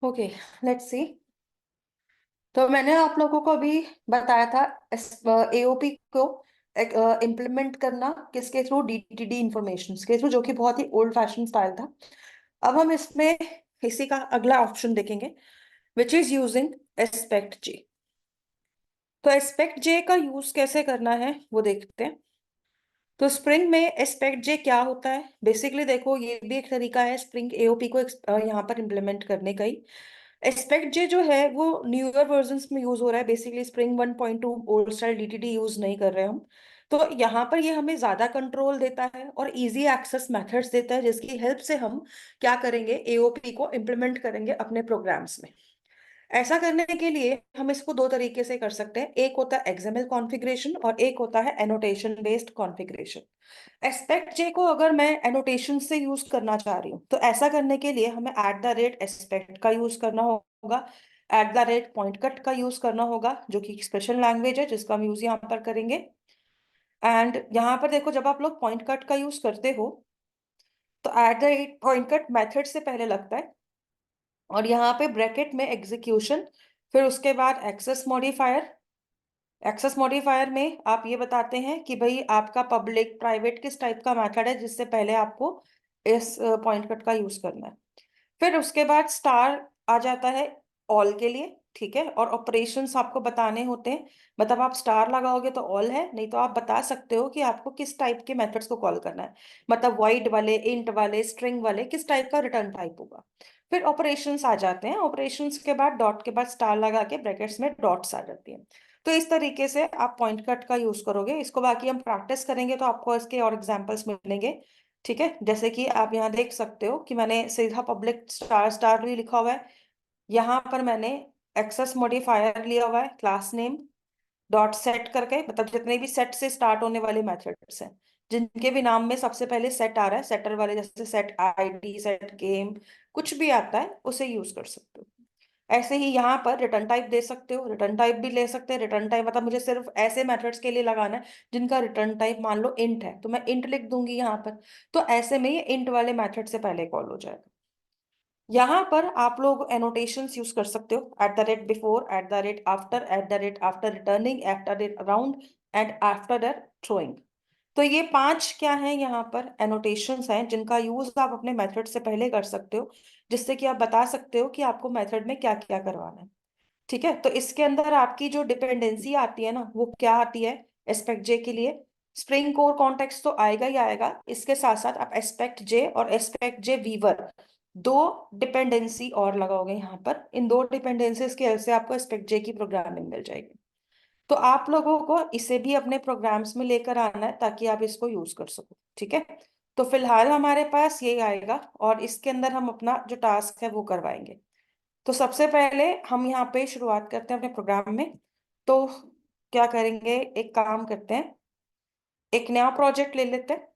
Okay, let's see. तो मैंने आप लोगों को अभी बताया था एओपी को इम्प्लीमेंट करना किसके थ्रू, डीटीडी इंफॉर्मेशन के थ्रू, जो कि बहुत ही ओल्ड फैशन स्टाइल था। अब हम इसमें इसी का अगला ऑप्शन देखेंगे, विच इज यूजिंग एस्पेक्ट जे। तो एस्पेक्ट जे का यूज कैसे करना है वो देखते हैं। तो स्प्रिंग में एस्पेक्ट जे क्या होता है? बेसिकली देखो, ये भी एक तरीका है स्प्रिंग एओपी को यहाँ पर इम्प्लीमेंट करने का ही। एस्पेक्ट जे जो है वो न्यूअर वर्जन्स में यूज हो रहा है। Basically spring 1.2 old style DTD use नहीं कर रहे हम। तो यहाँ पर ये हमें ज्यादा कंट्रोल देता है और इजी एक्सेस मेथड्स देता है, जिसकी हेल्प से हम क्या करेंगे, एओपी को इम्प्लीमेंट करेंगे अपने प्रोग्राम्स में। ऐसा करने के लिए हम इसको दो तरीके से कर सकते हैं। एक होता है एक्सएमएल कॉन्फ़िगरेशन और एक होता है एनोटेशन बेस्ड कॉन्फ़िगरेशन। एस्पेक्ट जे को अगर मैं एनोटेशन से यूज करना चाह रही हूँ तो ऐसा करने के लिए हमें @एस्पेक्ट का यूज करना होगा, पॉइंट कट का यूज करना होगा, जो कि स्पेशल लैंग्वेज है जिसका हम यूज यहाँ पर करेंगे। एंड यहाँ पर देखो, जब आप लोग पॉइंट कट का यूज करते हो तो पॉइंट कट मेथड से पहले लगता है, और यहाँ पे ब्रैकेट में एग्जीक्यूशन, फिर उसके बाद एक्सेस मॉडिफायर। एक्सेस मॉडिफायर में आप ये बताते हैं कि भाई आपका पब्लिक प्राइवेट किस टाइप का मेथड है, जिससे पहले आपको इस पॉइंट कट का यूज करना है। फिर उसके बाद स्टार आ जाता है ऑल के लिए, ठीक है। और ऑपरेशंस आपको बताने होते हैं, मतलब आप स्टार लगाओगे तो ऑल है, नहीं तो आप बता सकते हो कि आपको किस टाइप के मेथड्स को कॉल करना है, मतलब वॉइड वाले, इंट वाले, स्ट्रिंग वाले, किस टाइप का रिटर्न टाइप होगा। फिर ऑपरेशंस आ जाते हैं, ऑपरेशंस के बाद डॉट के बाद स्टार लगा के ब्रैकेट्स में डॉट्स आ जाती हैं। तो इस तरीके से आप पॉइंट कट का यूज करोगे। इसको बाकी हम प्रैक्टिस करेंगे तो आपको इसके और एग्जांपल्स मिलेंगे, ठीक है। जैसे कि आप यहाँ देख सकते हो कि मैंने सीधा पब्लिक स्टार स्टार भी लिखा हुआ है। यहाँ पर मैंने एक्सेस मॉडिफायर लिया हुआ है, क्लास नेम डॉट सेट करके, मतलब जितने भी सेट से स्टार्ट होने वाले मेथड्स हैं, जिनके भी नाम में सबसे पहले सेट आ रहा है, सेटर वाले, जैसे सेट आईडी, सेट गेम, कुछ भी आता है उसे यूज कर सकते हो। ऐसे ही यहाँ पर रिटर्न टाइप दे सकते हो, रिटर्न टाइप भी ले सकते हैं। रिटर्न टाइप मतलब मुझे सिर्फ ऐसे मेथड्स के लिए लगाना है जिनका रिटर्न टाइप मान लो इंट है, तो मैं इंट लिख दूंगी यहाँ पर। तो ऐसे में ये इंट वाले मेथड से पहले कॉल हो जाएगा। यहाँ पर आप लोग एनोटेशंस यूज कर सकते हो, @before, @after, @after returning, @around and after throwing. तो ये पांच क्या है, यहाँ पर एनोटेशंस हैं जिनका यूज आप अपने मेथड से पहले कर सकते हो, जिससे कि आप बता सकते हो कि आपको मेथड में क्या क्या करवाना है, ठीक है। तो इसके अंदर आपकी जो डिपेंडेंसी आती है ना, वो क्या आती है एस्पेक्ट जे के लिए? स्प्रिंग कोर कॉन्टेक्स्ट तो आएगा ही आएगा, इसके साथ साथ आप एस्पेक्ट जे और एस्पेक्ट जे वीवर, दो डिपेंडेंसी और लगाओगे यहाँ पर। इन दो डिपेंडेंसीज की हेल्प से आपको एस्पेक्ट जे की प्रोग्रामिंग मिल जाएगी। तो आप लोगों को इसे भी अपने प्रोग्राम्स में लेकर आना है ताकि आप इसको यूज कर सको, ठीक है। तो फिलहाल हमारे पास ये आएगा और इसके अंदर हम अपना जो टास्क है वो करवाएंगे। तो सबसे पहले हम यहाँ पे शुरुआत करते हैं अपने प्रोग्राम में। तो क्या करेंगे, एक काम करते हैं, एक नया प्रोजेक्ट ले लेते हैं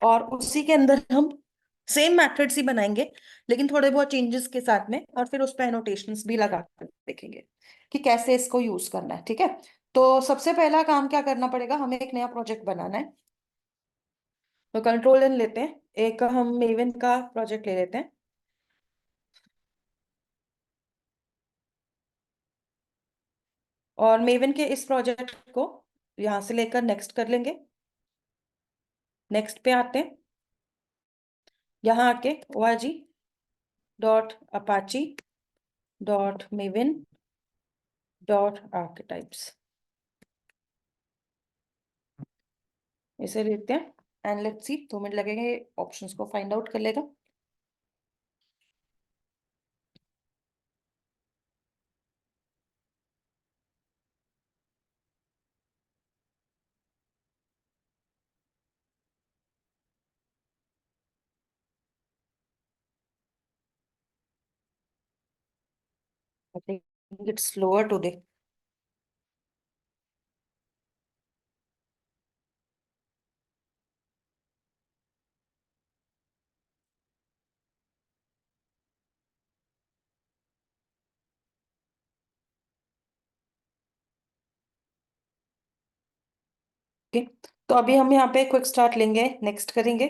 और उसी के अंदर हम सेम मेथड्स ही बनाएंगे, लेकिन थोड़े बहुत चेंजेस के साथ में, और फिर उस पर एनोटेशंस भी लगा कर देखेंगे कि कैसे इसको यूज करना है, ठीक है। तो सबसे पहला काम क्या करना पड़ेगा, हमें एक नया प्रोजेक्ट बनाना है। तो कंट्रोल एन लेते हैं, एक हम मेवन का प्रोजेक्ट ले लेते हैं, और मेवन के इस प्रोजेक्ट को यहाँ से लेकर नेक्स्ट कर लेंगे। नेक्स्ट पे आते हैं, यहाँ आके org.apache.maven.archetypes इसे लेते हैं। एंड लेट्स सी, 2 मिनट लगेंगे ऑप्शंस को फाइंड आउट कर लेगा। I think it's slower today. Okay, तो अभी हम यहाँ पे क्विक स्टार्ट लेंगे, नेक्स्ट करेंगे।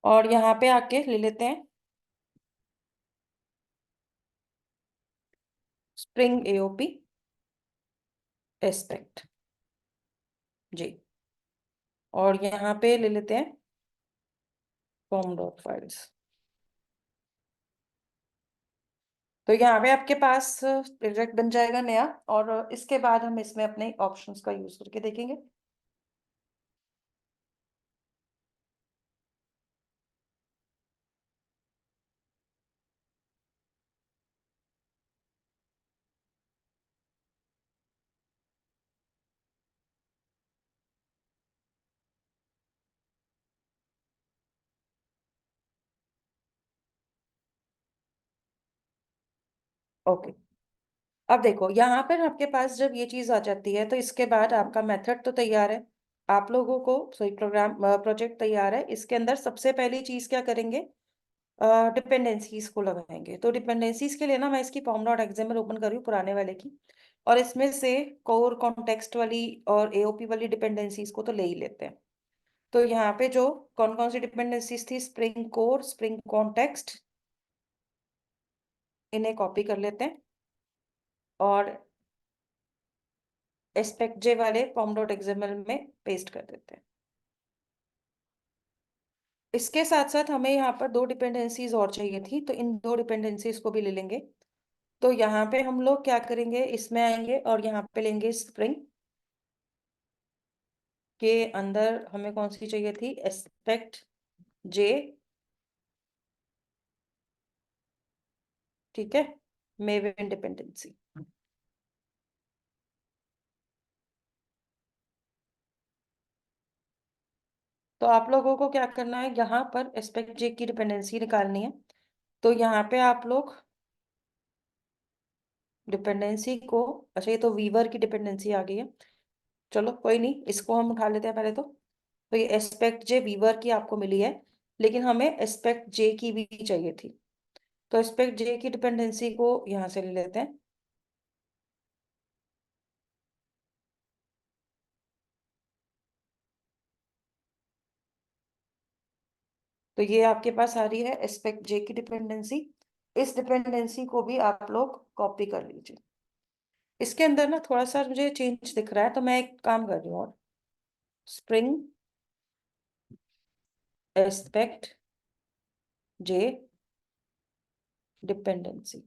और यहाँ पे आके ले लेते हैं स्प्रिंग एओपी एस्पेक्ट जी। और यहाँ पे ले लेते हैं फॉर्म डॉट फाइल्स। तो यहाँ पे आपके पास प्रोजेक्ट बन जाएगा नया, और इसके बाद हम इसमें अपने ऑप्शंस का यूज करके देखेंगे। ओके, अब देखो यहाँ पर आपके पास जब ये चीज आ जाती है तो इसके बाद आपका मेथड तो तैयार है, आप लोगों को सॉरी प्रोग्राम प्रोजेक्ट तैयार है। इसके अंदर सबसे पहली चीज क्या करेंगे, डिपेंडेंसीज को लगाएंगे। तो डिपेंडेंसीज के लिए ना मैं इसकी फॉर्म डॉट एक्सएमएल ओपन कर रही हूँ पुराने वाले की, और इसमें से कोर कॉन्टेक्स्ट वाली और एओपी वाली डिपेंडेंसीज को तो ले ही लेते हैं। तो यहाँ पे जो कौन कौन सी डिपेंडेंसीज थी, स्प्रिंग कोर, स्प्रिंग कॉन्टेक्स्ट, इन्हें कॉपी कर लेते हैं और एस्पेक्ट जे वाले फॉर्म डॉट एक्सएमएल में पेस्ट कर देते हैं। इसके साथ साथ हमें यहाँ पर दो डिपेंडेंसीज और चाहिए थी, तो इन दो डिपेंडेंसीज को भी ले लेंगे। तो यहाँ पे हम लोग क्या करेंगे, इसमें आएंगे और यहाँ पे लेंगे स्प्रिंग के अंदर हमें कौन सी चाहिए थी, एस्पेक्ट जे, ठीक है, मेवन डिपेंडेंसी। तो आप लोगों को क्या करना है, यहाँ पर एस्पेक्ट जे की डिपेंडेंसी निकालनी है। तो यहाँ पे आप लोग डिपेंडेंसी को, अच्छा ये तो वीवर की डिपेंडेंसी आ गई है, चलो कोई नहीं, इसको हम उठा लेते हैं पहले तो ये एस्पेक्ट जे वीवर की आपको मिली है, लेकिन हमें एस्पेक्ट जे की भी चाहिए थी। तो एस्पेक्ट जे की डिपेंडेंसी को यहाँ से ले लेते हैं। तो ये आपके पास आ रही है एस्पेक्ट जे की डिपेंडेंसी। इस डिपेंडेंसी को भी आप लोग कॉपी कर लीजिए। इसके अंदर ना थोड़ा सा मुझे चेंज दिख रहा है, तो मैं एक काम कर रही हूँ, और स्प्रिंग एस्पेक्ट जे डिपेंडेंसी,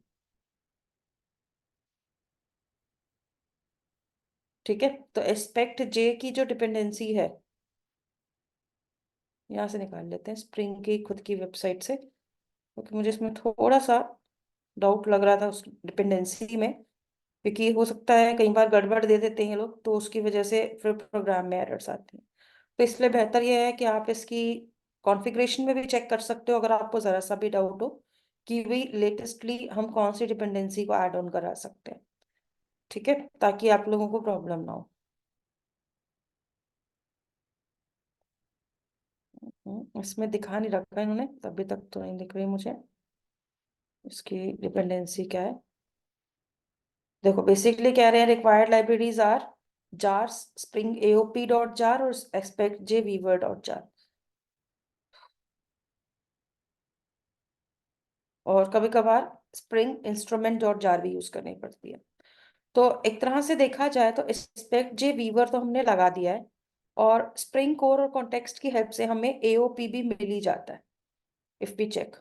ठीक है। तो एस्पेक्ट जे की जो डिपेंडेंसी है, यहाँ से निकाल लेते हैं स्प्रिंग की खुद की वेबसाइट से, क्योंकि मुझे इसमें थोड़ा सा डाउट लग रहा था उस डिपेंडेंसी में, क्योंकि हो सकता है कई बार गड़बड़ दे देते हैं लोग, तो उसकी वजह से फिर प्रोग्राम में एरर्स आते हैं। तो इसलिए बेहतर यह है कि आप इसकी कॉन्फ़िगरेशन में भी चेक कर सकते हो, अगर आपको ज़रा सा भी डाउट हो कि भाई लेटेस्टली हम कौन सी डिपेंडेंसी को ऐड ऑन करा सकते हैं, ठीक है, ताकि आप लोगों को प्रॉब्लम ना हो। इसमें दिखा नहीं रखा है इन्होंने, अभी तक तो नहीं दिख रही मुझे इसकी डिपेंडेंसी क्या है। देखो बेसिकली कह रहे हैं required libraries are jar, spring AOP dot jar और aspect J weaver dot jar. और कभी कभार स्प्रिंग इंस्ट्रूमेंट डॉट जार भी यूज करनी पड़ती है। तो एक तरह से देखा जाए तो एक्सपेक्ट जे वीवर तो हमने लगा दिया है, और स्प्रिंग कोर और कॉन्टेक्स्ट की हेल्प से हमें एओपी भी मिल ही जाता है, इफ वी चेक।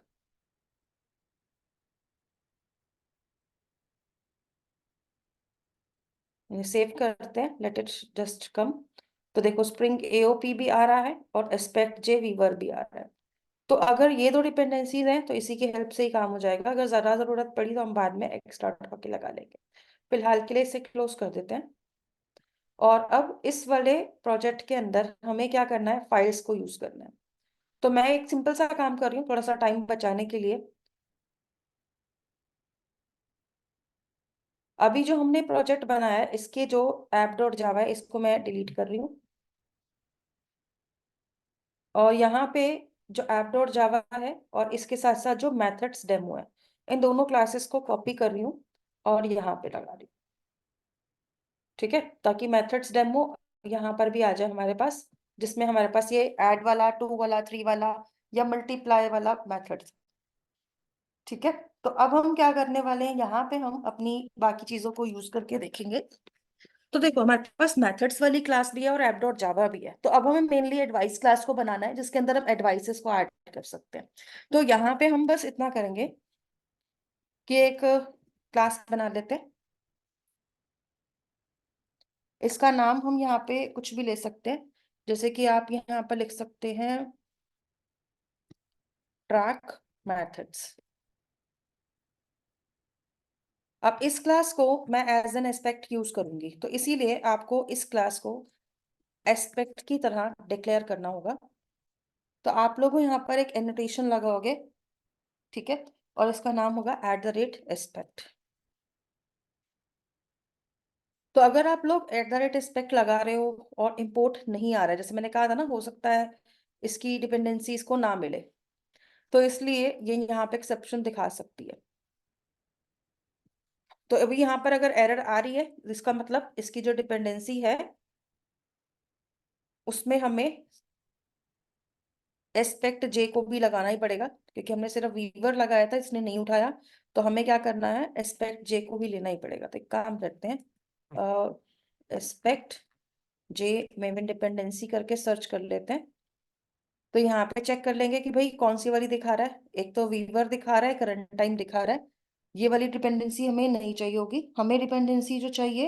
सेव करते हैं, लेट इट जस्ट कम। तो देखो स्प्रिंग एओपी भी आ रहा है और एस्पेक्ट जे वीवर भी आ रहा है। तो अगर ये दो डिपेंडेंसीज हैं तो इसी की हेल्प से ही काम हो जाएगा, अगर ज़्यादा ज़रूरत पड़ी तो हम बाद में एक्स्ट्रा उठा के लगा लेंगे। फिलहाल के लिए इसे क्लोज कर देते हैं। और अब इस वाले प्रोजेक्ट के अंदर हमें क्या करना है, फाइल्स को यूज करना है। तो मैं एक सिंपल सा काम कर रही हूँ थोड़ा सा टाइम बचाने के लिए। अभी जो हमने प्रोजेक्ट बनाया है इसके जो ऐप डॉट जावा है इसको मैं डिलीट कर रही हूँ, और यहाँ पे जो ऐप डॉट जावा है और इसके साथ साथ जो मेथड्स डेमो है, इन दोनों क्लासेस को कॉपी कर रही हूँ और यहाँ पे लगा रही हूँ, ठीक है, ताकि मेथड्स डेमो यहाँ पर भी आ जाए हमारे पास, जिसमें हमारे पास ये ऐड वाला, टू वाला, थ्री वाला, या मल्टीप्लाई वाला मेथड। ठीक है, तो अब हम क्या करने वाले हैं, यहाँ पे हम अपनी बाकी चीजों को यूज करके देखेंगे। तो देखो हमारे पास मेथड्स वाली क्लास भी है और ऐप डॉट जावा भी है, तो अब हमें मेनली एडवाइस क्लास को बनाना है जिसके अंदर हम एडवाइसेस को ऐड कर सकते हैं। तो यहाँ पे हम बस इतना करेंगे कि एक क्लास बना लेते हैं। इसका नाम हम यहाँ पे कुछ भी ले सकते हैं, जैसे कि आप यहाँ पर लिख सकते हैं ट्रैक मेथड्स। अब इस क्लास को मैं एज एन एस्पेक्ट यूज करूंगी, तो इसीलिए आपको इस क्लास को एस्पेक्ट की तरह डिक्लेयर करना होगा। तो आप लोग यहाँ पर एक एनोटेशन लगाओगे, ठीक है, और इसका नाम होगा @एस्पेक्ट। तो अगर आप लोग @एस्पेक्ट लगा रहे हो और इंपोर्ट नहीं आ रहा है, जैसे मैंने कहा था ना, हो सकता है इसकी डिपेंडेंसी इसको ना मिले, तो इसलिए ये यहाँ पे एक्सेप्शन दिखा सकती है। तो अभी यहाँ पर अगर एरर आ रही है, इसका मतलब इसकी जो डिपेंडेंसी है उसमें हमें एस्पेक्ट जे को भी लगाना ही पड़ेगा, क्योंकि हमने सिर्फ वीवर लगाया था, इसने नहीं उठाया। तो हमें क्या करना है, एस्पेक्ट जे को भी लेना ही पड़ेगा। तो एक काम करते हैं, एस्पेक्ट जे में डिपेंडेंसी करके सर्च कर लेते हैं। तो यहाँ पे चेक कर लेंगे कि भाई कौन सी वाली दिखा रहा है। एक तो वीवर दिखा रहा है, करंट टाइम दिखा रहा है। ये वाली डिपेंडेंसी हमें नहीं चाहिए होगी, हमें डिपेंडेंसी जो चाहिए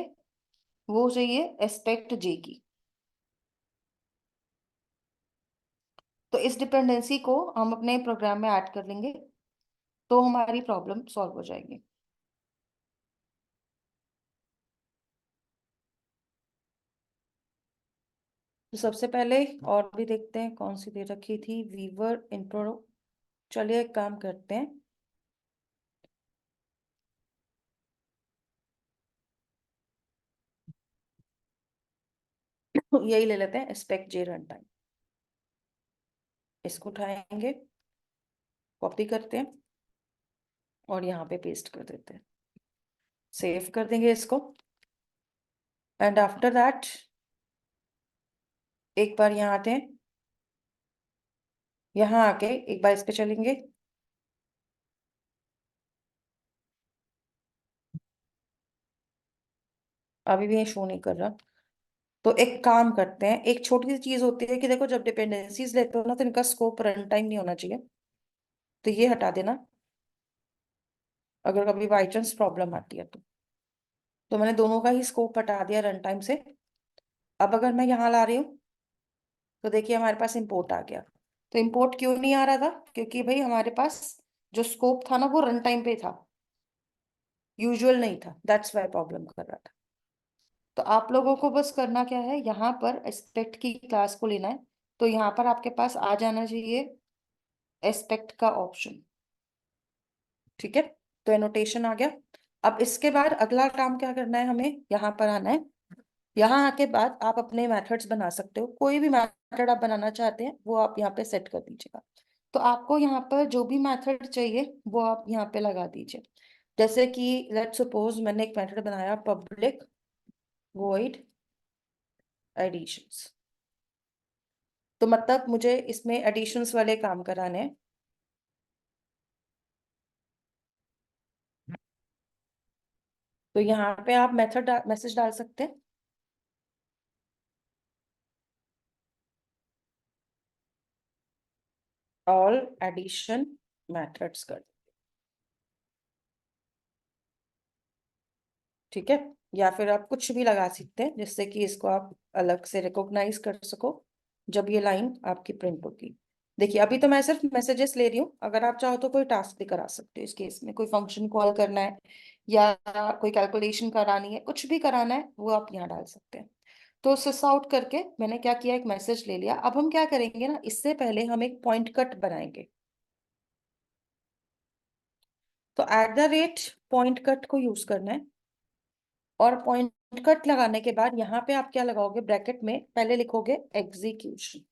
वो चाहिए एस्पेक्ट जे की। तो इस डिपेंडेंसी को हम अपने प्रोग्राम में ऐड कर लेंगे, तो हमारी प्रॉब्लम सॉल्व हो जाएगी। तो सबसे पहले और भी देखते हैं कौन सी दे रखी थी, वीवर इंट्रो। चलिए एक काम करते हैं, यही ले लेते हैं, एस्पेक्ट जे रन टाइम। इसको उठाएंगे, कॉपी करते हैं और यहाँ पे पेस्ट कर देते हैं, सेव कर देंगे इसको। एंड आफ्टर दैट एक बार यहाँ आते हैं, यहाँ आके एक बार इस पे चलेंगे। अभी भी ये शो नहीं कर रहा। तो एक काम करते हैं, एक छोटी सी चीज होती है कि देखो जब डिपेंडेंसीज लेते हो ना, तो इनका स्कोप रन टाइम नहीं होना चाहिए, तो ये हटा देना अगर कभी बाई चांस प्रॉब्लम आती है तो मैंने दोनों का ही स्कोप हटा दिया रन टाइम से। अब अगर मैं यहाँ ला रही हूँ, तो देखिए हमारे पास इंपोर्ट आ गया। तो इंपोर्ट क्यों नहीं आ रहा था, क्योंकि भाई हमारे पास जो स्कोप था ना वो रन टाइम पे था, यूजुअल नहीं था, दैट्स वाई प्रॉब्लम कर रहा था। तो आप लोगों को बस करना क्या है, यहाँ पर एस्पेक्ट की क्लास को लेना है। तो यहाँ पर आपके पास आ जाना चाहिए एस्पेक्ट का ऑप्शन, ठीक है। तो एनोटेशन आ गया। अब इसके बाद अगला काम क्या करना है, हमें यहाँ पर आना है। यहाँ आके बाद आप अपने मेथड्स बना सकते हो, कोई भी मेथड आप बनाना चाहते हैं वो आप यहाँ पे सेट कर दीजिएगा। तो आपको यहाँ पर जो भी मेथड चाहिए वो आप यहाँ पे लगा दीजिए। जैसे कि लेट्स सपोज मैंने एक मेथड बनाया, पब्लिक वॉइड एडिशंस। तो मतलब मुझे इसमें एडिशंस वाले काम कराने हैं। तो यहाँ पे आप मेथड मैसेज डाल सकते हैं, ऑल एडिशन मेथड्स कर, ठीक है। या फिर आप कुछ भी लगा सकते हैं जिससे कि इसको आप अलग से रिकॉग्नाइज कर सको जब ये लाइन आपकी प्रिंट होगी। देखिए अभी तो मैं सिर्फ मैसेजेस ले रही हूँ, अगर आप चाहो तो कोई टास्क भी करा सकते हो इस केस में, कोई फंक्शन कॉल करना है या कोई कैलकुलेशन करानी है, कुछ भी कराना है वो आप यहाँ डाल सकते हैं। तो सिस आउट करके मैंने क्या किया, एक मैसेज ले लिया। अब हम क्या करेंगे ना, इससे पहले हम एक पॉइंट कट बनाएंगे। तो पॉइंट कट को यूज करना है। और पॉइंट कट लगाने के बाद यहाँ पे आप क्या लगाओगे, ब्रैकेट में पहले लिखोगे एग्जीक्यूशन।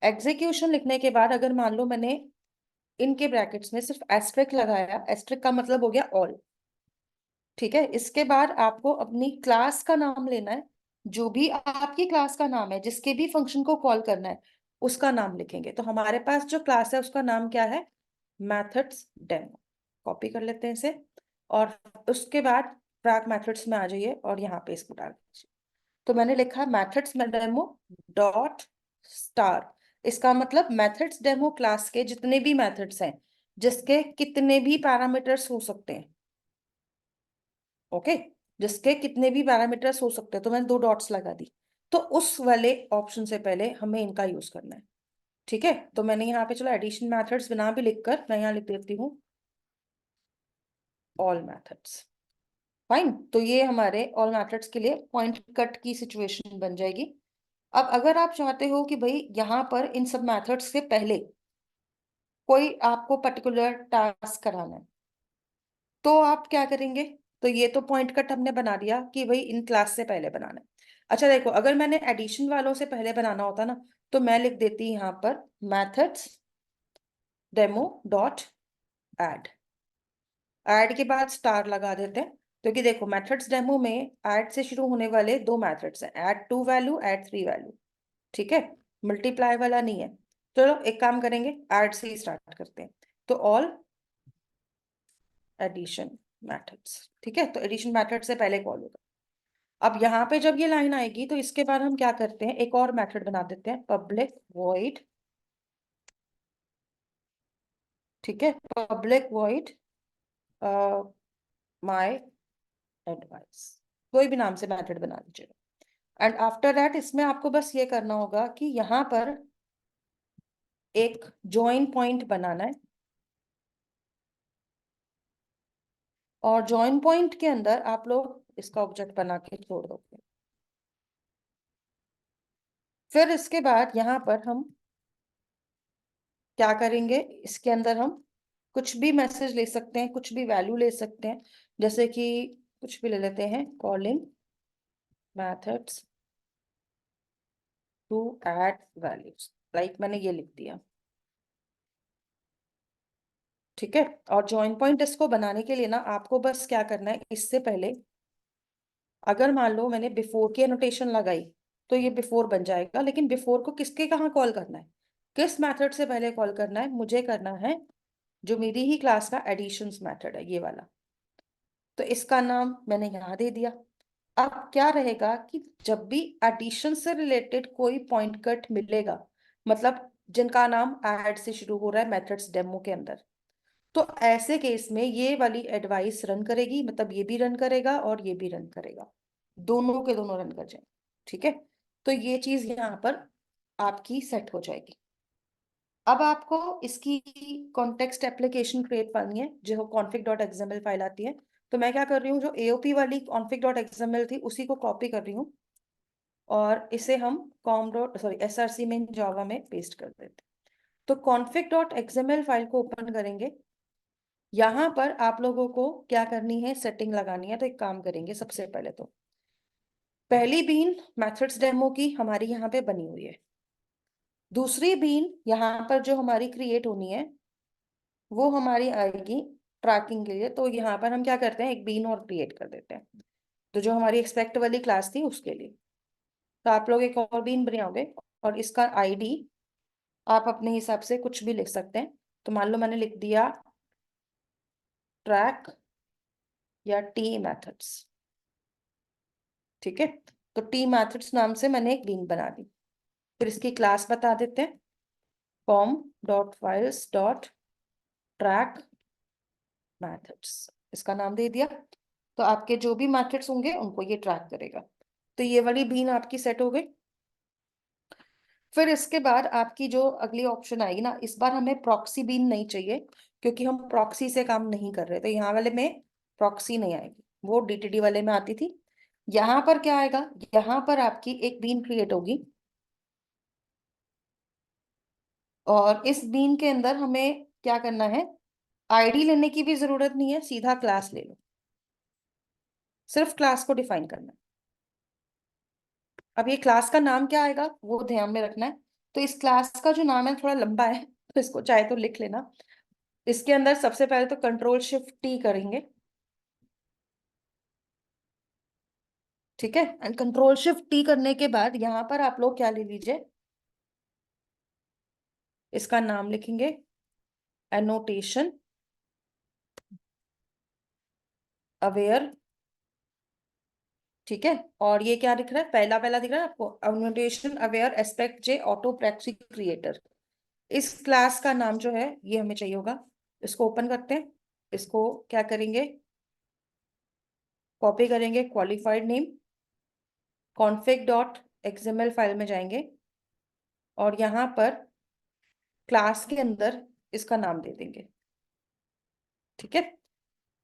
एग्जीक्यूशन लिखने के बाद अगर मान लो मैंने इनके ब्रैकेट्स में सिर्फ एस्ट्रिक लगाया, एस्ट्रिक का मतलब हो गया ऑल, ठीक है। इसके बाद आपको अपनी क्लास का नाम लेना है, जो भी आपकी क्लास का नाम है जिसके भी फंक्शन को कॉल करना है उसका नाम लिखेंगे। तो हमारे पास जो क्लास है उसका नाम क्या है, मैथड्स डेमो। कॉपी कर लेते हैं इसे, और उसके बाद ट्रैक मैथड्स में आ जाइए और यहाँ पे इसको डाल दीजिए। तो मैंने लिखा मैथड्स डेमो डॉट स्टार। इसका मतलब मैथड्स डेमो क्लास के जितने भी मैथड्स हैं, जिसके कितने भी पैरामीटर्स हो सकते हैं, ओके, जिसके कितने भी पैरामीटर्स हो सकते हैं, तो मैंने 2 डॉट्स लगा दी। तो उस वाले ऑप्शन से पहले हमें इनका यूज करना है। ठीक है, तो मैंने यहाँ पे, चलो एडिशन मैथड्स बिना भी लिखकर मैं यहाँ लिख देती हूँ ऑल मैथड्स। फाइन, तो ये हमारे ऑल मैथड्स के लिए पॉइंट कट की सिचुएशन बन जाएगी। अब अगर आप चाहते हो कि भाई यहाँ पर इन सब मैथड्स से पहले कोई आपको पर्टिकुलर टास्क कराना है, तो आप क्या करेंगे। तो ये तो पॉइंट कट हमने बना दिया कि भाई इन क्लास से पहले बनाना है। अच्छा देखो, अगर मैंने एडिशन वालों से पहले बनाना होता ना, तो मैं लिख देती यहाँ पर methods demo dot add. Add के बाद स्टार लगा देते हैं, क्योंकि देखो मैथड्स डेमो में ऐड से शुरू होने वाले 2 मैथड्स हैं, ऐड 2 वैल्यू, ऐड 3 वैल्यू। ठीक है, मल्टीप्लाई वाला नहीं है। चलो एक काम करेंगे, ऐड से ही स्टार्ट करते हैं। तो ऑल एडिशन मैथड्स, ठीक है, तो एडिशन मैथड से पहले कॉल होगा। अब यहाँ पे जब ये लाइन आएगी तो इसके बाद हम क्या करते हैं, एक और मेथड बना देते हैं, पब्लिक वॉइड। ठीक है, पब्लिक वॉइड माय एडवाइस, कोई भी नाम से मेथड बना लीजिएगा। एंड आफ्टर दैट इसमें आपको बस ये करना होगा कि यहाँ पर एक जॉइन पॉइंट बनाना है, और जॉइन पॉइंट के अंदर आप लोग इसका ऑब्जेक्ट बना के छोड़ दोगे। फिर इसके बाद यहाँ पर हम क्या करेंगे, इसके अंदर हम कुछ भी मैसेज ले सकते हैं, कुछ भी वैल्यू ले सकते हैं, जैसे कि कुछ भी ले लेते हैं, calling methods to add values, like मैंने ये लिख दिया। ठीक है, और जॉइन पॉइंट इसको बनाने के लिए ना आपको बस क्या करना है, इससे पहले अगर मान लो मैंने बिफोर की एनोटेशन लगाई, तो ये बिफोर बन जाएगा, लेकिन बिफोर को किसके कहाँ कॉल करना है, किस मैथड से पहले कॉल करना है, मुझे करना है जो मेरी ही क्लास का एडिशंस मैथड है, ये वाला। तो इसका नाम मैंने यहाँ दे दिया। अब क्या रहेगा कि जब भी एडिशन से रिलेटेड कोई पॉइंट कट मिलेगा, मतलब जिनका नाम ऐड से शुरू हो रहा है मेथड्स डेमो के अंदर, तो ऐसे केस में ये वाली एडवाइस रन करेगी, मतलब ये भी रन करेगा और ये भी रन करेगा, दोनों के दोनों रन कर जाएंगे। ठीक है, तो ये चीज यहाँ पर आपकी सेट हो जाएगी। अब आपको इसकी कॉन्टेक्स्ट एप्लीकेशन क्रिएट करनी है, जो config डॉट एक्सएमएल फाइल आती है। तो मैं क्या कर रही हूँ, जो एओपी वाली config डॉट एक्सएमएल थी उसी को कॉपी कर रही हूँ, और इसे हम कॉम डॉट सॉरी एसआरसी में जावा में पेस्ट कर देते हैं। तो config डॉट एक्सएमएल फाइल को ओपन करेंगे। यहाँ पर आप लोगों को क्या करनी है, सेटिंग लगानी है। तो एक काम करेंगे, सबसे पहले तो पहली बीन मैथड्स डेमो की हमारी यहाँ पे बनी हुई है, दूसरी बीन यहाँ पर जो हमारी क्रिएट होनी है वो हमारी आएगी ट्रैकिंग के लिए। तो यहाँ पर हम क्या करते हैं, एक बीन और क्रिएट कर देते हैं, तो जो हमारी एक्सपेक्ट वाली क्लास थी उसके लिए। तो आप लोग एक और बीन बनाओगे, और इसका आईडी आप अपने हिसाब से कुछ भी लिख सकते हैं। तो मान लो मैंने लिख दिया ट्रैक या टी मैथड्स। ठीक है, तो टी मैथड्स नाम से मैंने एक बीन बना दी। फिर इसकी क्लास बता देते हैं, com dot files dot track methods, इसका नाम दे दिया। तो आपके जो भी मैथड्स होंगे उनको ये ट्रैक करेगा। तो ये वाली बीन आपकी सेट हो गई। फिर इसके बाद आपकी जो अगली ऑप्शन आएगी ना, इस बार हमें प्रॉक्सी बीन नहीं चाहिए, क्योंकि हम प्रॉक्सी से काम नहीं कर रहे, तो यहाँ वाले में प्रॉक्सी नहीं आएगी, वो डीटीडी वाले में आती थी। यहाँ पर क्या आएगा, यहाँ पर आपकी एक बीन क्रिएट होगी, और इस बीन के अंदर हमें क्या करना है, आईडी लेने की भी जरूरत नहीं है, सीधा क्लास ले लो, सिर्फ क्लास को डिफाइन करना है। अब ये क्लास का नाम क्या आएगा वो ध्यान में रखना है। तो इस क्लास का जो नाम है थोड़ा लंबा है, तो इसको चाहे तो लिख लेना। इसके अंदर सबसे पहले तो कंट्रोल शिफ्ट टी करेंगे। ठीक है, एंड कंट्रोल शिफ्ट टी करने के बाद यहाँ पर आप लोग क्या ले लीजिए, इसका नाम लिखेंगे एनोटेशन अवेयर, ठीक है। और ये क्या दिख रहा है, पहला पहला दिख रहा है आपको, एनोटेशन अवेयर एस्पेक्ट जे ऑटो प्रॉक्सी क्रिएटर। इस क्लास का नाम जो है ये हमें चाहिए होगा। इसको ओपन करते हैं, इसको क्या करेंगे, कॉपी करेंगे, qualified name config dot XML file में जाएंगे और यहाँ पर क्लास के अंदर इसका नाम दे देंगे, ठीक है।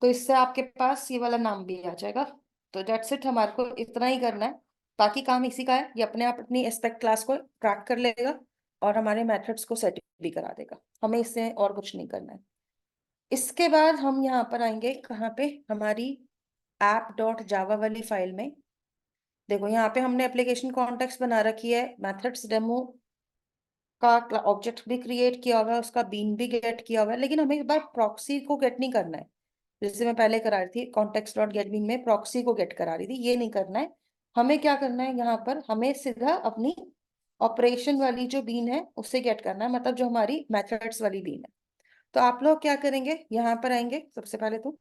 तो इससे आपके पास ये वाला नाम भी आ जाएगा। तो डेट्स इट, हमारे को इतना ही करना है, बाकी काम इसी का है। ये अपने आप अपनी एस्पेक्ट क्लास को ट्रैक कर लेगा और हमारे मेथड्स को सेट भी करा देगा, हमें इससे और कुछ नहीं करना है। इसके बाद हम यहाँ पर आएंगे कहाँ पे, हमारी ऐप डॉट जावा वाली फाइल में। देखो यहाँ पे हमने एप्लीकेशन कॉन्टेक्स्ट बना रखी है, मेथड्स डेमो का ऑब्जेक्ट भी क्रिएट किया हुआ है, उसका बीन भी गेट किया हुआ है, लेकिन हमें इस बार प्रॉक्सी को गेट नहीं करना है। जैसे मैं पहले करा रही थी कॉन्टेक्स्ट डॉट गेट बीन में प्रॉक्सी को गेट करा रही थी, ये नहीं करना है। हमें क्या करना है, यहाँ पर हमें सीधा अपनी ऑपरेशन वाली जो बीन है उससे गेट करना है, मतलब जो हमारी मेथड्स वाली बीन है। तो आप लोग क्या करेंगे, यहाँ पर आएंगे सबसे पहले तो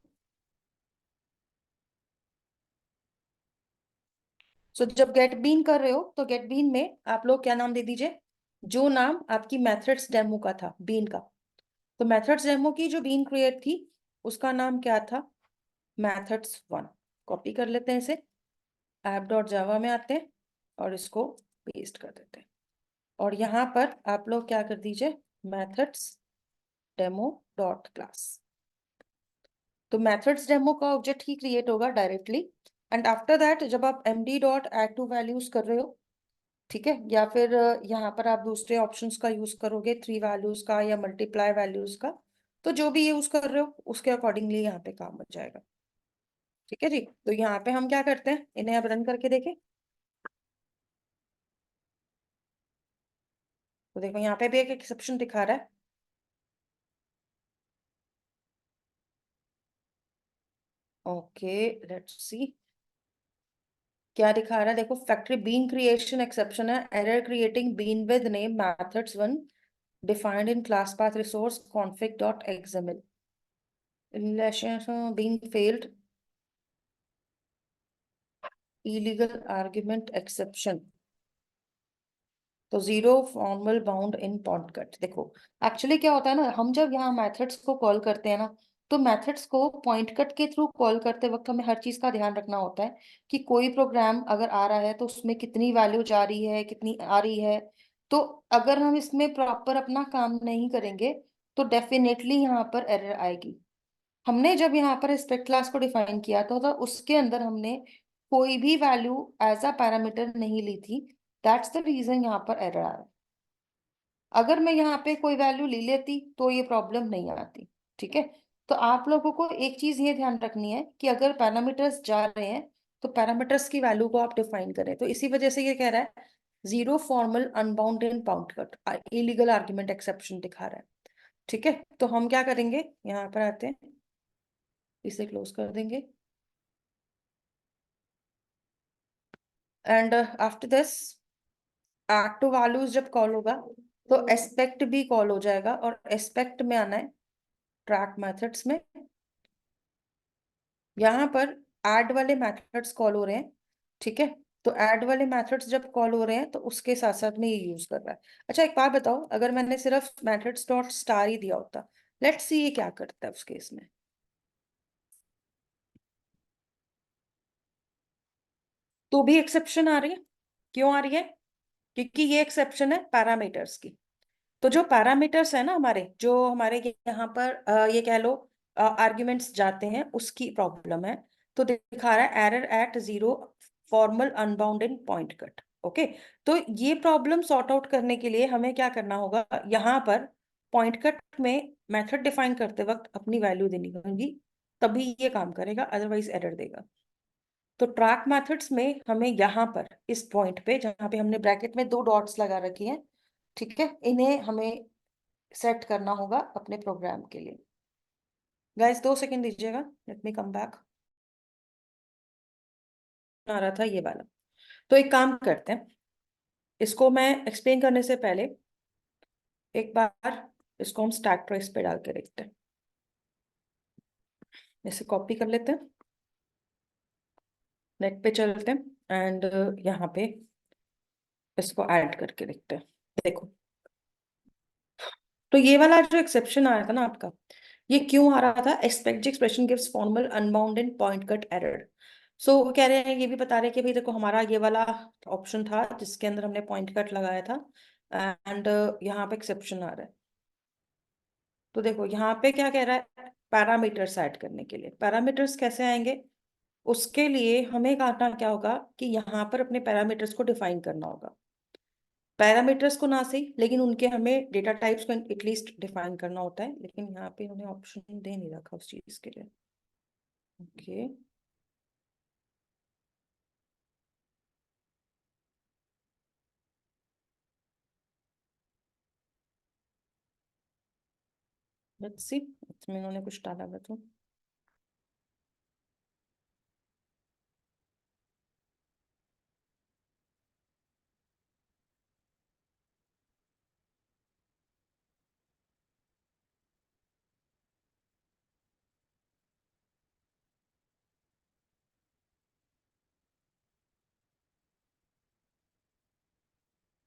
जब गेट बीन कर रहे हो तो गेट बीन में आप लोग क्या नाम दे दीजिए, जो नाम आपकी मेथड्स डेमो का था बीन का। तो मेथड्स डेमो की जो बीन क्रिएट थी उसका नाम क्या था, मेथड्स वन। कॉपी कर लेते हैं इसे, ऐप डॉट जावा में आते हैं और इसको पेस्ट कर देते हैं। और यहाँ पर आप लोग क्या कर दीजिए, मेथड्स डेमो डॉट क्लास। तो मेथड्स डेमो का ऑब्जेक्ट ही क्रिएट होगा डायरेक्टली। एंड आफ्टर दैट जब आप md dot add to values कर रहे हो, ठीक है, या फिर यहाँ पर आप दूसरे ऑप्शंस का यूज करोगे, थ्री वैल्यूज का या मल्टीप्लाई वैल्यूज का, तो जो भी यूज कर रहे हो उसके अकॉर्डिंगली यहाँ पे काम हो जाएगा, ठीक है जी। तो यहाँ पे हम क्या करते हैं, इन्हें अब रन करके देखें। तो देखो यहाँ पे भी एक एक्सेप्शन दिखा रहा है। ओके, लेट्स सी क्या दिखा रहा है। देखो फैक्ट्री बीन क्रिएशन एक्सेप्शन है, error creating bean with name methods one defined in class path resource config dot xml being failed illegal argument exception। तो zero formal bound in pointcut. देखो actually क्या होता है ना, हम जब यहाँ मेथड्स को कॉल करते हैं ना, तो मेथड्स को पॉइंट कट के थ्रू कॉल करते वक्त हमें हर चीज का ध्यान रखना होता है कि कोई प्रोग्राम अगर आ रहा है तो उसमें कितनी वैल्यू जा रही है, कितनी आ रही है। तो अगर हम इसमें प्रॉपर अपना काम नहीं करेंगे तो डेफिनेटली यहाँ पर एरर आएगी। हमने जब यहाँ पर स्पेक्ट क्लास को डिफाइन किया था तो उसके अंदर हमने कोई भी वैल्यू एज अ पैरामीटर नहीं ली थी। दैट्स द रीजन यहाँ पर एरर आ रहा है। अगर मैं यहाँ पे कोई वैल्यू ले लेती तो ये प्रॉब्लम नहीं आती, ठीक है। तो आप लोगों को एक चीज ये ध्यान रखनी है कि अगर पैरामीटर्स जा रहे हैं तो पैरामीटर्स की वैल्यू को आप डिफाइन करें। तो इसी वजह से ये कह रहा है zero formal unbound in pound cut illegal argument exception दिखा रहा है, ठीक है। तो हम क्या करेंगे, यहाँ पर आते हैं, इसे क्लोज कर देंगे and after this add to values जब कॉल होगा तो एस्पेक्ट भी कॉल हो जाएगा और एस्पेक्ट में आना है ट्रैक मेथड्स में। यहाँ पर ऐड वाले मेथड्स कॉल हो रहे हैं, ठीक है। तो ऐड वाले मेथड्स जब कॉल हो रहे हैं तो उसके साथ साथ में ये यूज कर रहा है। अच्छा एक बात बताओ, अगर मैंने सिर्फ मेथड्स डॉट स्टार ही दिया होता, लेट्स सी ये क्या करता है उस केस में। तो भी एक्सेप्शन आ रही है, क्यों आ रही है, क्योंकि ये एक्सेप्शन है पैरामीटर्स की। तो जो पैरामीटर्स है ना हमारे, जो हमारे यहाँ पर ये कह लो आर्ग्यूमेंट्स जाते हैं, उसकी प्रॉब्लम है। तो दिखा रहा है error eight zero formal unbound इन पॉइंट कट। ओके, तो ये प्रॉब्लम सॉर्ट आउट करने के लिए हमें क्या करना होगा, यहाँ पर पॉइंट कट में मेथड डिफाइन करते वक्त अपनी वैल्यू देनी होगी, तभी ये काम करेगा, अदरवाइज एरर देगा। तो ट्रैक मेथड्स में हमें यहाँ पर इस पॉइंट पे जहाँ पे हमने ब्रैकेट में दो डॉट्स लगा रखी हैं, ठीक है, इन्हें हमें सेट करना होगा अपने प्रोग्राम के लिए। गाइस 2 सेकंड दीजिएगा, लेट मी कम बैक। आ रहा था ये वाला। तो एक काम करते हैं, इसको मैं एक्सप्लेन करने से पहले एक बार इसको हम स्टैक ट्रेस पे डाल के देखते हैं। इसे कॉपी कर लेते हैं, नेट पे चलते हैं एंड यहाँ पे इसको ऐड करके देखते हैं। देखो, तो ये वाला जो एक्सेप्शन आया था ना आपका, ये क्यों आ रहा था? Expect expression gives formal unbounded point cut error. So वो कह रहे हैं, ये भी बता रहे हैं कि भाई देखो, हमारा ये वाला ऑप्शन था जिसके अंदर हमने पॉइंट कट लगाया था एंड यहाँ पे एक्सेप्शन आ रहा है। तो देखो यहाँ पे क्या कह रहा है, पैरामीटर्स ऐड करने के लिए। पैरामीटर्स कैसे आएंगे? उसके लिए हमें करना क्या होगा कि यहाँ पर अपने पैरामीटर्स को डिफाइन करना होगा। पैरामीटर्स को ना सही, लेकिन उनके हमें डेटा टाइप्स को एटलीस्ट डिफाइन करना होता है। लेकिन यहाँ पे इन्होंने ऑप्शन दे नहीं रखा उस चीज के लिए। ओके, लेट्स सी इसमें इन्होंने कुछ डाला हुआ तो।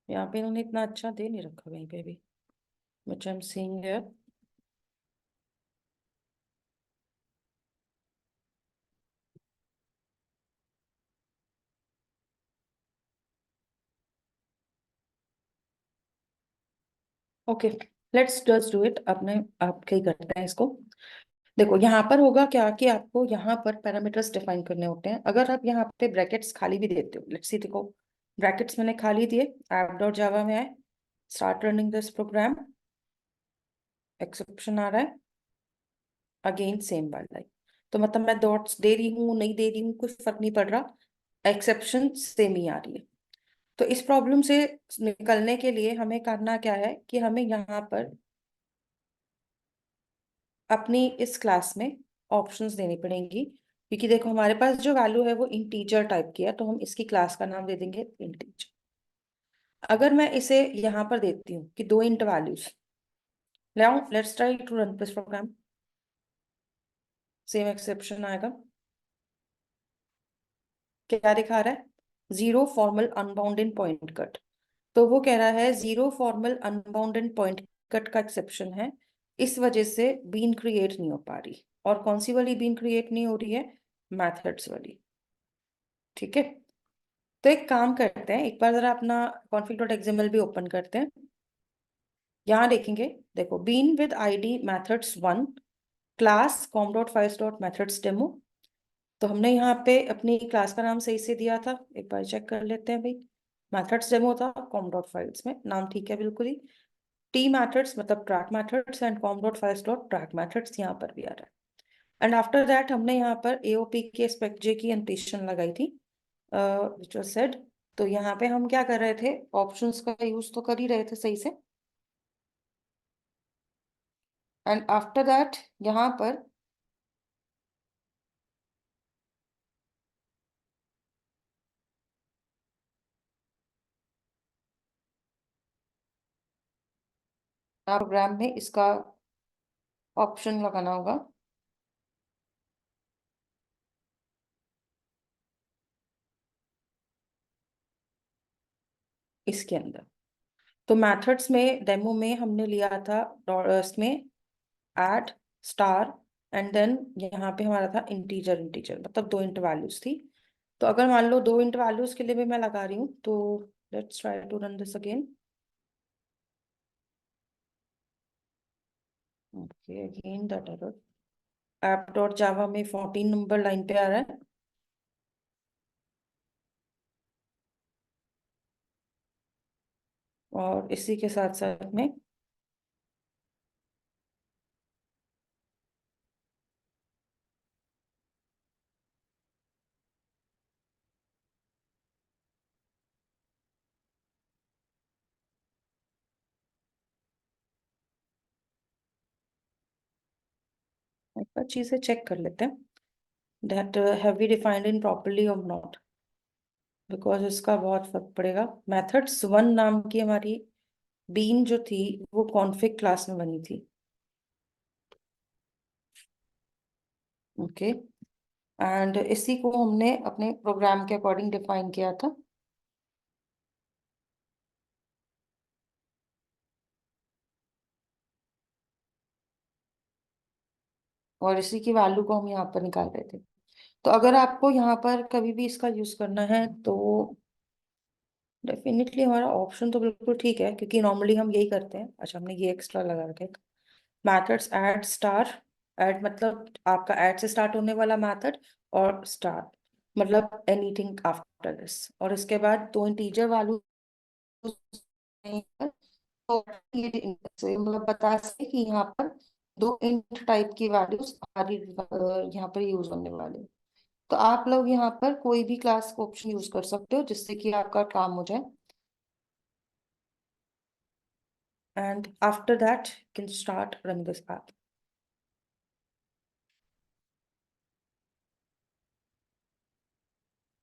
यहाँ पे इन्होंने इतना अच्छा दे नहीं रखा कहीं पे भी, which I'm seeing here. Okay, let's just do it. अपने आप के ही करते हैं इसको। देखो यहाँ पर होगा क्या कि आपको यहाँ पर पैरामीटर्स डिफाइन करने होते हैं। अगर आप यहाँ पे ब्रैकेट्स खाली भी देते हो, लेट्स सी, देखो ब्रैकेट्स मैंने खाली दिए, ऐप डॉट जावा में आए, start running this program, exception आ रहा है, अगेन सेम वाला है। तो मतलब मैं डॉट्स दे रही हूँ नहीं दे रही हूँ कुछ फर्क नहीं पड़ रहा, एक्सेप्शन सेम ही आ रही है। तो इस प्रॉब्लम से निकलने के लिए हमें करना क्या है कि हमें यहाँ पर अपनी इस क्लास में ऑप्शंस देनी पड़ेंगी। क्योंकि देखो हमारे पास जो वैल्यू है वो इंटीजर टाइप की है, तो हम इसकी क्लास का नाम दे देंगे इंटीजर। अगर मैं इसे यहाँ पर देती हूँ कि दो इंट वैल्यूज ले आऊं, let's try to run this program, same exception आएगा। क्या दिखा रहा है? Zero formal unbounded point cut. तो वो कह रहा है zero formal unbounded point cut का एक्सेप्शन है, इस वजह से बीन क्रिएट नहीं हो पा रही। और कौन सी वाली बीन क्रिएट नहीं हो रही है? मैथड्स वाली। ठीक है, तो एक काम करते हैं, एक बार जरा अपना config.xml भी ओपन करते हैं। यहाँ देखेंगे, देखो bean with ID methods one class com dot files dot methods demo. तो हमने यहाँ पे अपनी क्लास का नाम सही से दिया था, एक बार चेक कर लेते हैं भाई। मेथड्स डेमो था कॉम डॉट फाइल्स में, नाम ठीक है बिल्कुल ही। टी मेथड्स मतलब track methods and com dot files dot track methods यहाँ पर भी आ रहा है। एंड आफ्टर दैट हमने यहाँ पर एओपी की एक्सपेक्ट की एनोटेशन लगाई थी, which was said। तो यहाँ पे हम क्या कर रहे थे, ऑप्शंस का यूज तो कर ही रहे थे सही से। एंड आफ्टर दैट यहाँ पर प्रोग्राम में इसका ऑप्शन लगाना होगा। इसके अंदर तो मेथड्स में डेमो में हमने लिया था इसमें ऐड स्टार, एंड देन यहाँ पे हमारा था इंटीजर, इंटीजर मतलब दो इंट वैल्यूज थी। तो अगर मान लो दो इंट वैल्यूज के लिए भी मैं लगा रही हूँ, तो let's try to run this again. Okay, again that error. App dot Java में 14 नंबर लाइन पे आ रहा है। और इसी के साथ साथ में एक बार चीजें चेक कर लेते हैं, that have we defined in properly और नॉट, बिकॉज इसका बहुत फर्क पड़ेगा। मेथड्स वन नाम की हमारी बीन जो थी वो कॉन्फिग क्लास में बनी थी। ओके। एंड इसी को हमने अपने प्रोग्राम के अकॉर्डिंग डिफाइन किया था। और इसी की वैल्यू को हम यहाँ पर निकाल रहे थे। तो अगर आपको यहाँ पर कभी भी इसका यूज करना है तो डेफिनेटली हमारा ऑप्शन तो बिल्कुल ठीक है, क्योंकि नॉर्मली हम यही करते हैं। अच्छा, हमने ये एक्स्ट्रा लगा रखा है। Methods add star. ऐड मतलब आपका ऐड से स्टार्ट होने वाला मैथड, और स्टार मतलब एनीथिंग आफ्टर दिस। और इसके बाद दो इंटीजर वैल्यू, तो ये मतलब बता सके कि यहाँ पर दो इंट टाइप की वैल्यूज हमारी यहाँ पर यूज होने वाली है। तो आप लोग यहाँ पर कोई भी क्लास का ऑप्शन यूज कर सकते हो जिससे कि आपका काम हो जाए। And after that can start run this app.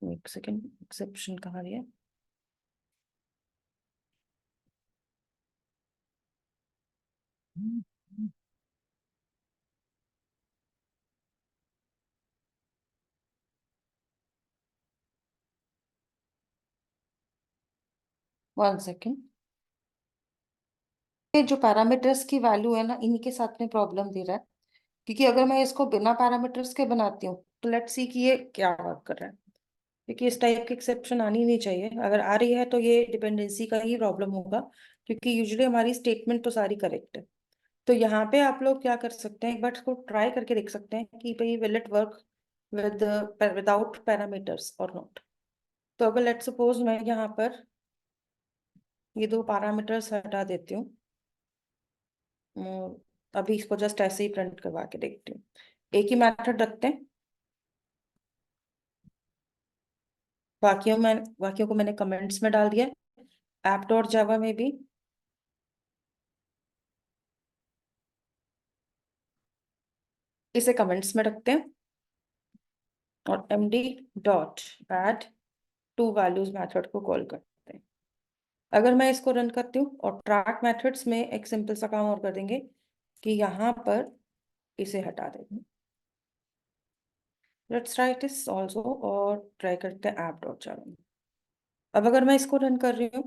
एक सेकेंड, एक्सेप्शन कहाँ है? 1 सेकेंड। ये जो पैरामीटर्स की वैल्यू है ना, इन्हीं के साथ में प्रॉब्लम दे रहा है। क्योंकि अगर मैं इसको बिना पैरामीटर्स के बनाती हूँ तो लेट्स सी कि ये क्या वर्क कर रहा है। क्योंकि इस टाइप की एक्सेप्शन आनी नहीं चाहिए। अगर आ रही है तो ये डिपेंडेंसी का ही प्रॉब्लम होगा, क्योंकि यूजुअली हमारी स्टेटमेंट तो सारी करेक्ट है। तो यहाँ पे आप लोग क्या कर सकते हैं, एक बार इसको ट्राई करके देख सकते हैं कि भाई will it work with without parameters और नॉट। तो अगर लेट सपोज मैं यहाँ पर ये दो पैरामीटर्स हटा देती हूँ। अभी इसको जस्ट ऐसे ही प्रिंट करवा के देखती हूँ। एक ही मेथड रखते हैं। बाकियों को मैंने कमेंट्स में डाल दिया। ऐप डॉट जावा में भी इसे कमेंट्स में रखते हैं। और md dot add to values method को कॉल करते हैं। अगर मैं इसको रन करती हूँ, और ट्रैक मेथड्स में एक सिंपल सा काम और कर देंगे कि यहाँ पर इसे हटा देंगे। लेट्स ट्राई दिस ऑल्सो, और ट्राई करते हैं ऐप डॉट जावा में। अब अगर मैं इसको रन कर रही हूँ